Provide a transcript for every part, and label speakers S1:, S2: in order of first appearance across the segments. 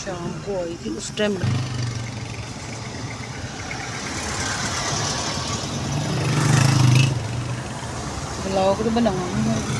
S1: शाम को आई थी उस टाइम ब्लॉग तो बनाऊंगी।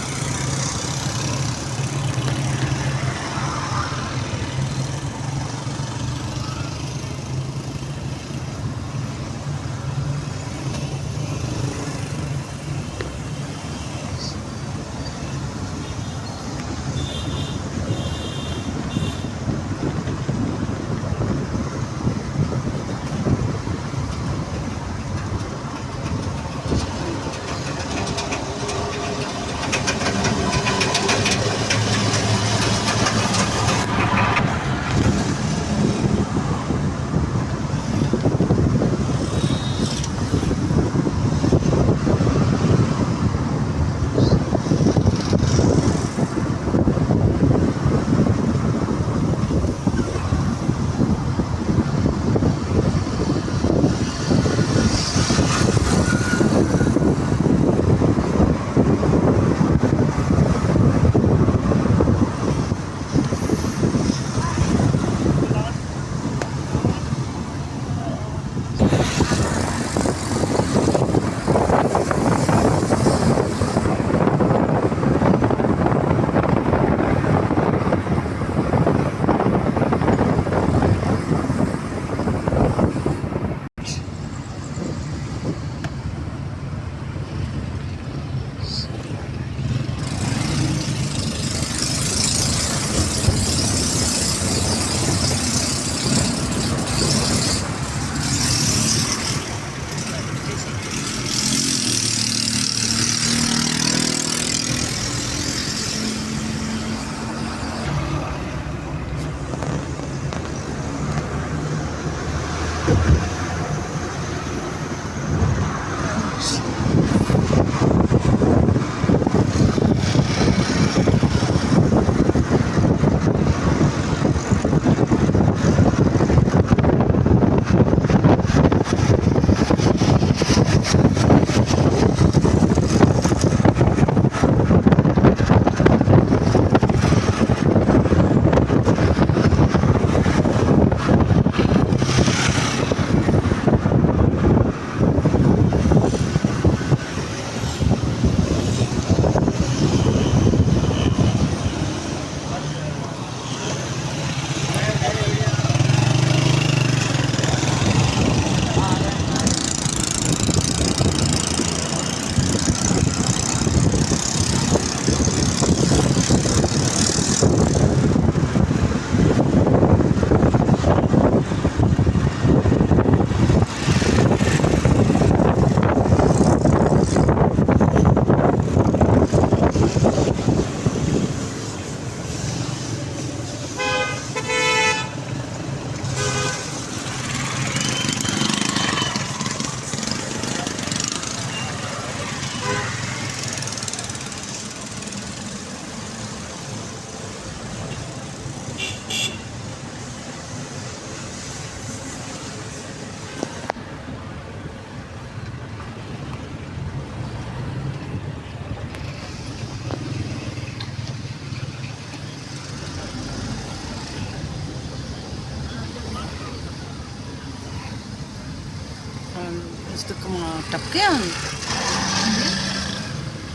S1: ਇਸ ਤੋਂ ਕਮਾ ਟਪਕੇ ਹਨ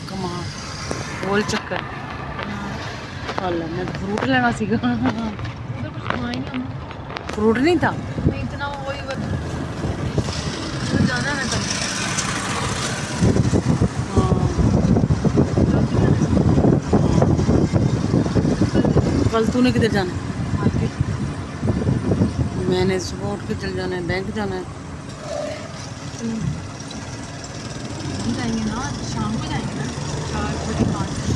S1: ਕਮਾ ਗੋਲ ਚੱਕਰ हाल मैं तो फ्रूट लेना सीगा
S2: उधर कुछ खाया ही नहीं हमने।
S1: फ्रूट नहीं था
S2: नहीं इतना वही बस जाना है कल।
S1: कल तूने किधर जाना है?
S2: मार्केट
S1: मैंने सुबह उठ के चल जाना है बैंक जाना है
S2: हम जाएंगे ना शाम को जाएंगे ना 4 बजे 5 बजे।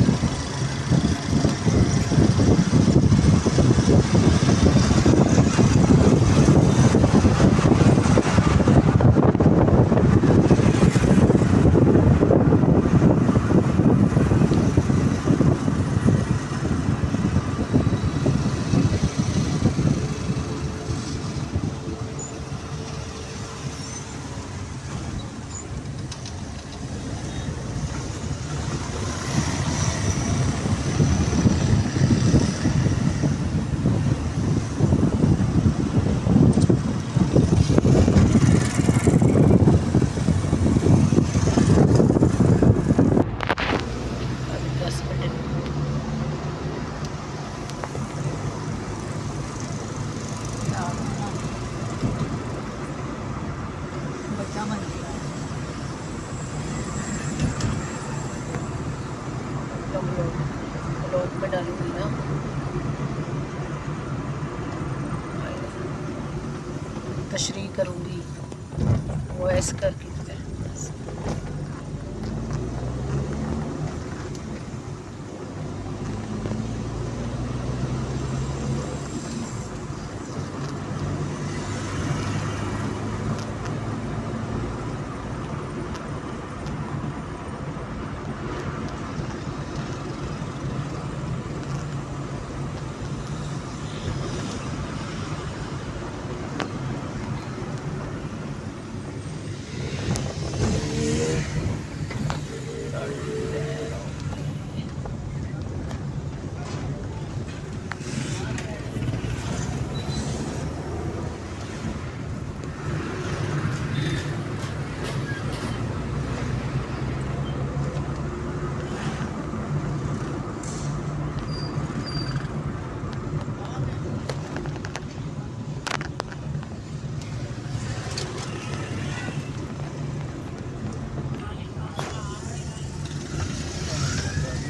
S2: बच्चा बन गया
S1: ब्लॉग में डालूंगी ना तशरीह करूंगी वॉइस करके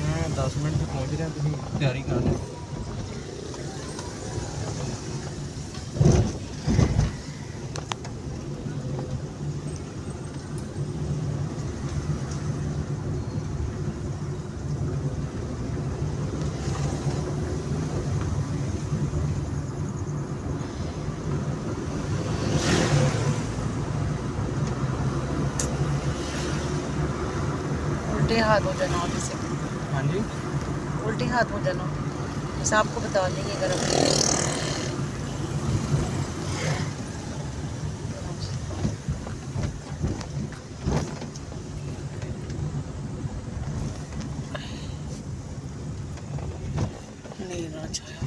S3: मैं 10 मिनट में पहुंच रहा तुम तैयारी कर ले
S1: उल्टे हाथ हो जाना अभी से
S3: हाँ जी
S1: उल्टे हाथ हो जाना बस आपको बता देंगे अगर नहीं ना चाहे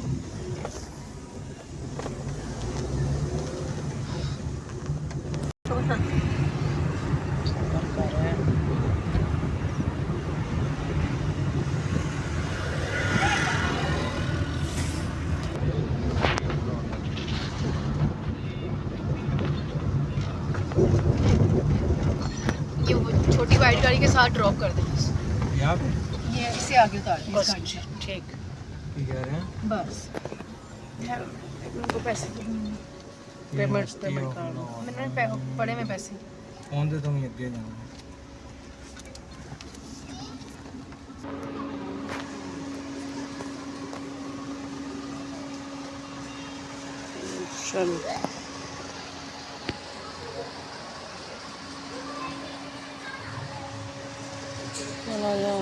S2: ये वो छोटी वाइट गाड़ी के साथ ड्रॉप कर दे बस।
S3: यहाँ पे
S2: ये इससे आगे उतार दे इस
S1: बस
S2: गाड़ी से।
S1: ठीक
S3: की कह रहे हैं
S2: बस उनको पैसे
S1: पेमेंट
S3: ये
S1: पेमेंट
S3: हो
S1: कर
S3: गया।
S2: मैंने पड़े में पैसे
S3: फोन दे तुम अगे जाना
S1: चलो चला जाओ